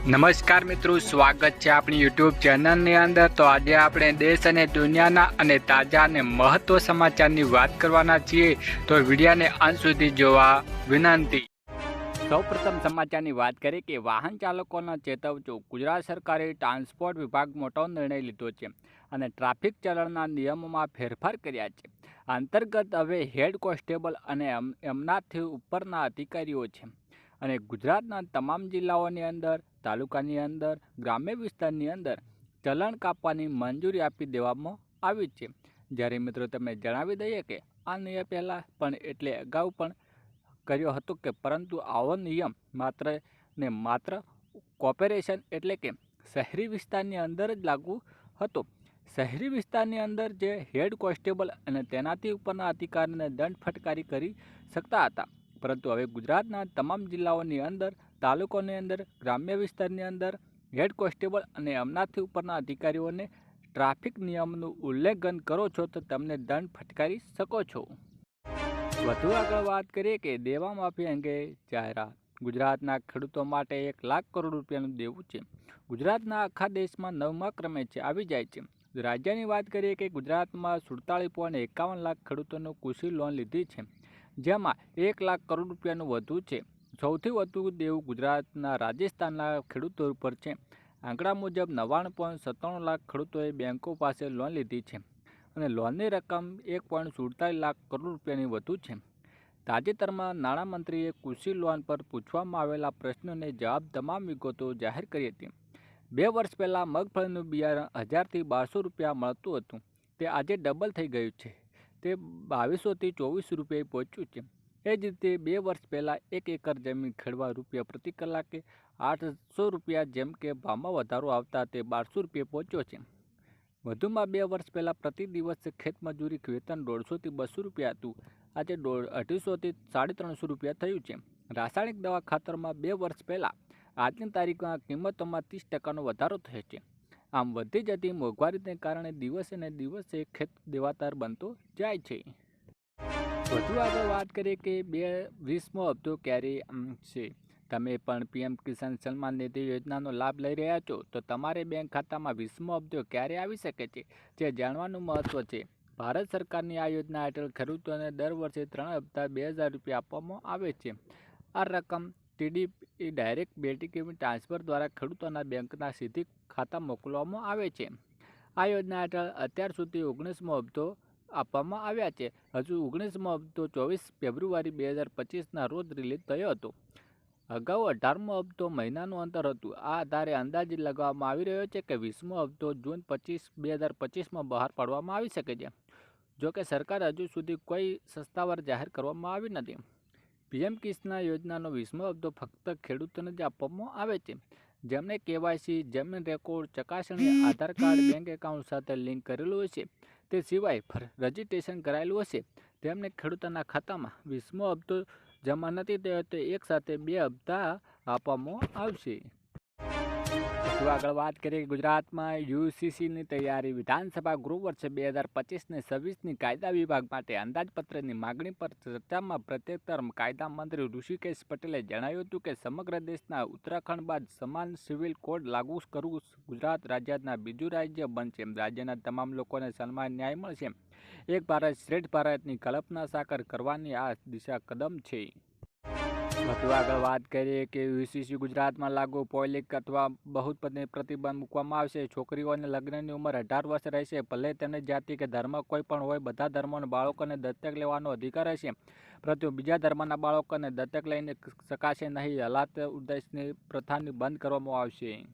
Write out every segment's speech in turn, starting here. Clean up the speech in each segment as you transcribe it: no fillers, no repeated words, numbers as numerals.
નમસ્કાર મિત્રો, સ્વાગત છે આપણી યુટ્યુબ ચેનલની અંદર। તો આજે આપણે દેશ અને દુનિયાના અને તાજા અને મહત્વ સમાચારની વાત કરવાના છીએ, તો વિડીયોને અંત સુધી જોવા વિનંતી। સૌપ્રથમ સમાચારની વાત કરીએ કે વાહન ચાલકોના ચેતવજો। ગુજરાત સરકારે ટ્રાન્સપોર્ટ વિભાગ મોટો નિર્ણય લીધો છે અને ટ્રાફિક ચલણના નિયમોમાં ફેરફાર કર્યા છે। અંતર્ગત હવે હેડ કોન્સ્ટેબલ અને એમનાથી ઉપરના અધિકારીઓ છે અને ગુજરાતના તમામ જિલ્લાઓની અંદર, તાલુકાની અંદર, ગ્રામ્ય વિસ્તારની અંદર ચલણ કાપવાની મંજૂરી આપી દેવામાં આવી છે। જ્યારે મિત્રો તમે જણાવી દઈએ કે આ નિયમ પહેલાં પણ એટલે અગાઉ પણ કર્યો હતો કે પરંતુ આવો નિયમ માત્ર કોર્પોરેશન એટલે કે શહેરી વિસ્તારની અંદર જ લાગુ હતો। શહેરી વિસ્તારની અંદર જે હેડ કોન્સ્ટેબલ અને તેનાથી ઉપરના અધિકારીને દંડ ફટકારી કરી શકતા હતા, પરંતુ હવે ગુજરાતના તમામ જિલ્લાઓની અંદર, તાલુકાની અંદર, ગ્રામ્ય વિસ્તારની અંદર હેડ કોન્સ્ટેબલ અને એમનાથી ઉપરના અધિકારીઓને ટ્રાફિક નિયમનું ઉલ્લંઘન કરો છો તો તમને દંડ ફટકારી શકો છો। વધુ આગળ વાત કરીએ કે દેવા માફી અંગે જાહેરાત। ગુજરાતના ખેડૂતો માટે 1 લાખ કરોડ રૂપિયાનું દેવું છે। ગુજરાતના આખા દેશમાં 9મા ક્રમે આવી જાય છે। રાજ્યની વાત કરીએ કે ગુજરાતમાં 47.51 લાખ ખેડૂતોને કૃષિ લોન લીધી છે, જેમાં 1 લાખ કરોડ રૂપિયાનું વધુ છે। સૌથી વધુ દેવું ગુજરાતના રાજસ્થાનના ખેડૂતો ઉપર છે। આંકડા મુજબ 99.97 લાખ ખેડૂતોએ બેંકો પાસે લોન લીધી છે અને લોનની રકમ 1.47 લાખ કરોડ રૂપિયાની વધુ છે। તાજેતરમાં નાણામંત્રીએ કૃષિ લોન પર પૂછવામાં આવેલા પ્રશ્નોને જવાબ તમામ વિગતો જાહેર કરી હતી। 2 વર્ષ પહેલાં મગફળીનું બિયારણ 1000થી 1200 રૂપિયા મળતું હતું, તે આજે ડબલ થઈ ગયું છે, તે 2200થી 2400 રૂપિયા પહોંચ્યું છે। એ જ રીતે 2 વર્ષ પહેલાં 1 એકર જમીન ખેડવા રૂપિયા પ્રતિ કલાકે 800 રૂપિયા જેમ કે ભાવમાં વધારો આવતા તે 1200 રૂપિયા પહોંચ્યો છે। વધુમાં 2 વર્ષ પહેલાં પ્રતિ દિવસે ખેતમજૂરી વેતન 150થી 200 રૂપિયા હતું, આજે 250થી 350 રૂપિયા થયું છે। રાસાયણિક દવા ખાતરમાં 2 વર્ષ પહેલાં આજની તારીખમાં કિંમતોમાં 30% વધારો થયો છે। આમ વધી જતી મોંઘવારીને કારણે દિવસે ને દિવસે ખેત દેવાદાર બનતો જાય છે। વધુ આગળ વાત કરીએ કે 20મો હપ્તો ક્યારે આવશે। તમે પણ પીએમ કિસાન સન્માન નિધિ યોજનાનો લાભ લઈ રહ્યા છો તો તમારે બેંક ખાતામાં 20મો હપ્તો ક્યારે આવી શકે છે તે જાણવાનું મહત્વ છે। ભારત સરકારની આ યોજના હેઠળ ખેડૂતોને દર વર્ષે 3 હપ્તા 2000 રૂપિયા આપવામાં આવે છે। આ રકમ ટીડીપી ડાયરેક્ટ બેટિંગ ટ્રાન્સફર દ્વારા ખેડૂતોના બેંકના સીધી ખાતા મોકલવામાં આવે છે। આ યોજના હેઠળ અત્યાર સુધી 19મો હપ્તો આપવામાં આવ્યા છે। હજુ 19મો હપ્તો 24 ફેબ્રુઆરી 2025ના રોજ રિલીઝ થયો હતો। અગાઉ 18મો હપ્તો મહિનાનું અંતર હતું। આ આધારે અંદાજ લગાવવામાં આવી રહ્યો છે કે 20મો હપ્તો જૂન 2025માં બહાર પાડવામાં આવી શકે છે। જોકે સરકાર હજુ સુધી કોઈ સત્તાવાર જાહેર કરવામાં આવી નથી। પીએમ કિસાન યોજનાનો 20મો હપ્તો ફક્ત ખેડૂતોને જ આપવામાં આવે છે, જેમને કેવાયસી, જમીન રેકોર્ડ ચકાસણી, આધાર કાર્ડ, બેંક એકાઉન્ટ સાથે લિંક કરેલું હશે, તે સિવાય રજીસ્ટ્રેશન કરાયેલું હશે, તેમને ખેડૂતોના ખાતામાં 20મો હપ્તો જમા નથી થયો તો એક સાથે 2 હપ્તા આપવામાં આવશે। વધુ આગળ વાત કરીએ કે ગુજરાતમાં યુજીસીની તૈયારી। વિધાનસભા ગૃહ વર્ષ 2025-26ની કાયદા વિભાગ માટે અંદાજપત્રની માગણી પર ચર્ચામાં પ્રત્યુત્તર કાયદા મંત્રી ઋષિકેશ પટેલે જણાવ્યું હતું કે સમગ્ર દેશના ઉત્તરાખંડ બાદ સમાન સિવિલ કોડ લાગુ કરવું ગુજરાત રાજ્યના બીજું રાજ્ય બનશે। રાજ્યના તમામ લોકોને સમાન ન્યાય મળશે। એક ભારત શ્રેષ્ઠ ભારતની કલ્પના સાકાર કરવાની આ દિશા કદમ છે। વધુ આગળ વાત કરીએ કે યુજીસી ગુજરાતમાં લાગુ પોલિક અથવા બહુપત્ની પ્રતિબંધ મૂકવામાં આવશે। છોકરીઓને લગ્નની ઉંમર 18 વર્ષ રહેશે, ભલે તેમની જાતિ કે ધર્મ કોઈ પણ હોય। બધા ધર્મોના બાળકોને દત્તક લેવાનો અધિકાર હશે, પરંતુ બીજા ધર્મના બાળકોને દત્તક લઈને શકાશે નહીં। હલાત ઉદ્દેશની પ્રથાને બંધ કરવામાં આવશે।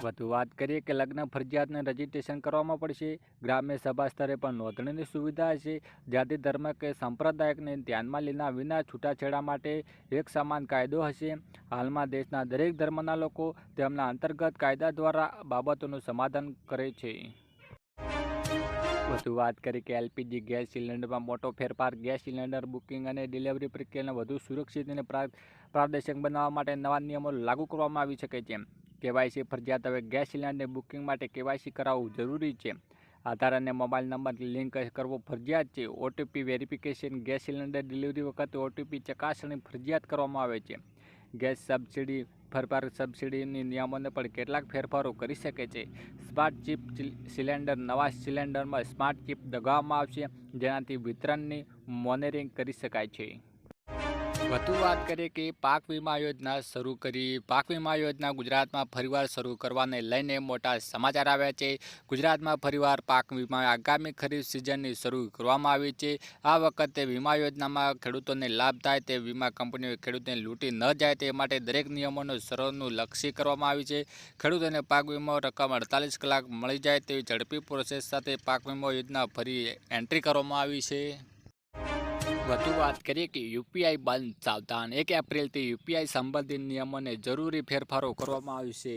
વધુ વાત કરીએ કે લગ્ન ફરજિયાતને રજીસ્ટ્રેશન કરવામાં પડશે। ગ્રામ્ય સભા સ્તરે પણ નોંધણીની સુવિધા હશે। જાતિ, ધર્મ કે સંપ્રદાયને ધ્યાનમાં લીધા વિના છૂટાછેડા માટે એક સમાન કાયદો હશે। હાલમાં દેશના દરેક ધર્મના લોકો તેમના અંતર્ગત કાયદા દ્વારા બાબતોનું સમાધાન કરે છે। વધુ વાત કરી કે એલપીજી ગેસ સિલિન્ડરમાં મોટો ફેરફાર। ગેસ સિલિન્ડર બુકિંગ અને ડિલિવરી પ્રક્રિયાને વધુ સુરક્ષિત અને પારદર્શક બનાવવા માટે નવા નિયમો લાગુ કરવામાં આવી શકે છે। કેવાયસી ફરજિયાત। હવે ગેસ સિલિન્ડર બુકિંગ માટે કેવાયસી કરાવવું જરૂરી છે। આધાર અને મોબાઈલ નંબર લિંક કરવો ફરજિયાત છે। OTP verification. Gas cylinder delivery વખતે ઓટીપી ચકાસણી ફરજિયાત કરવામાં આવે છે। ગેસ સબસિડી ફેરફાર સબસિડીની નિયમોને પણ કેટલાક ફેરફારો કરી શકે છે. Smart chip cylinder. નવા સિલિન્ડરમાં સ્માર્ટ ચિપ લગાવવામાં આવશે, જેનાથી વિતરણની મોનિટરિંગ કરી શકાય છે. વધુ વાત કરીએ કે પાક વીમા યોજના શરૂ કરી. પાક વીમા યોજના ગુજરાતમાં ફરીવાર શરૂ કરવાને લઈને મોટા સમાચાર આવ્યા છે. ગુજરાતમાં ફરીવાર પાક વીમા આગામી ખરીફ સિઝનની શરૂ કરવામાં આવી છે. આ વખતે વીમા યોજનામાં ખેડૂતોને લાભ થાય તે વીમા કંપનીઓ ખેડૂતોને લૂંટી ન જાય તે માટે દરેક નિયમોનું સરળનું લક્ષી કરવામાં આવ્યું છે. ખેડૂતોને પાક વીમા રકમ 48 કલાક મળી જાય તેવી ઝડપી પ્રોસેસ સાથે પાક વીમા યોજના ફરી એન્ટ્રી કરવામાં આવી છે. વધુ વાત કરીએ કે યુપીઆઈ બંધ. સાવધાન. 1 એપ્રિલથી યુપીઆઈ સંબંધિત નિયમોને જરૂરી ફેરફારો કરવામાં આવશે.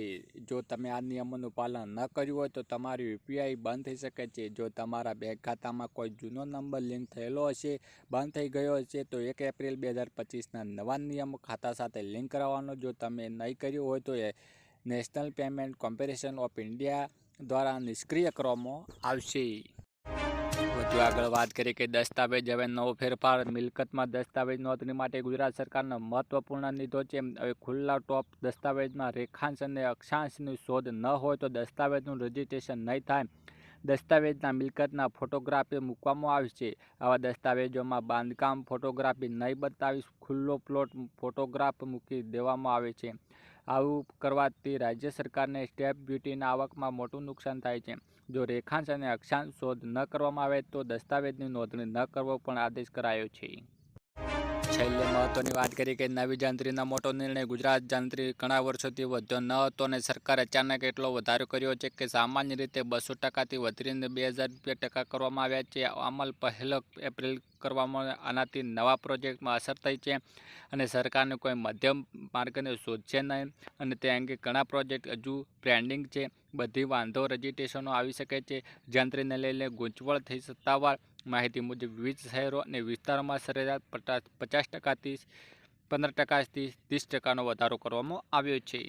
જો તમે આ નિયમોનું પાલન ન કર્યું હોય તો તમારું યુપીઆઈ બંધ થઈ શકે છે. જો તમારા બેંક ખાતામાં કોઈ જૂનો નંબર લિંક થયેલો હશે, બંધ થઈ ગયો હશે, તો 1 એપ્રિલ 2025ના નવા નિયમો ખાતા સાથે લિંક કરવાનો. જો તમે નહીં કર્યું હોય તો national payment corporation of India દ્વારા નિષ્ક્રિય કરવામાં આવશે. વધુ આગળ વાત કરીએ કે દસ્તાવેજ. હવે નવો ફેરફાર. મિલકતમાં દસ્તાવેજ નોંધણી માટે ગુજરાત સરકારનો મહત્વપૂર્ણ નિર્ણય છે. હવે ખુલ્લા ટોપ દસ્તાવેજમાં રેખાંશ અને અક્ષાંશની શોધ ન હોય તો દસ્તાવેજનું રજીસ્ટ્રેશન નહીં થાય. દસ્તાવેજના મિલકતના ફોટોગ્રાફી મૂકવામાં આવશે. આવા દસ્તાવેજોમાં બાંધકામ ફોટોગ્રાફી નહીં બતાવી ખુલ્લો પ્લોટ ફોટોગ્રાફ મૂકી દેવામાં આવે છે. આવું કરવાથી રાજ્ય સરકારને સ્ટેમ્પ ડ્યુટીના આવકમાં મોટું નુકસાન થાય છે. જો રેખાંશ અને અક્ષાંશ શોધ ન કરવામાં આવે તો દસ્તાવેજની નોંધણી ન કરવો પણ આદેશ કરાયો છે. છેલ્લે મહત્વની વાત કરીએ કે નવી જંત્રીનો મોટો નિર્ણય. ગુજરાત જંત્રી ઘણા વર્ષોથી વધ્યો ન હતો અને સરકારે અચાનક એટલો વધારો કર્યો છે કે સામાન્ય રીતે 200%થી વધીને 2000% કરવામાં આવ્યા છે. અમલ 1 એપ્રિલ કરવામાં. આનાથી નવા પ્રોજેક્ટમાં અસર થઈ છે અને સરકારને કોઈ મધ્યમ માર્ગને શોધશે નહીં અને તે અંગે ઘણા પ્રોજેક્ટ હજુ પેન્ડિંગ છે. બધી વાંધો રજીસ્ટ્રેશનો આવી શકે છે. જંત્રીને લઈને ગૂંચવણ થઈ. સત્તાવાર માહિતી મુજબ વિવિધ શહેરો અને વિસ્તારોમાં સરેરાશ 50%થી 15%થી 30%નો વધારો કરવામાં આવ્યો છે.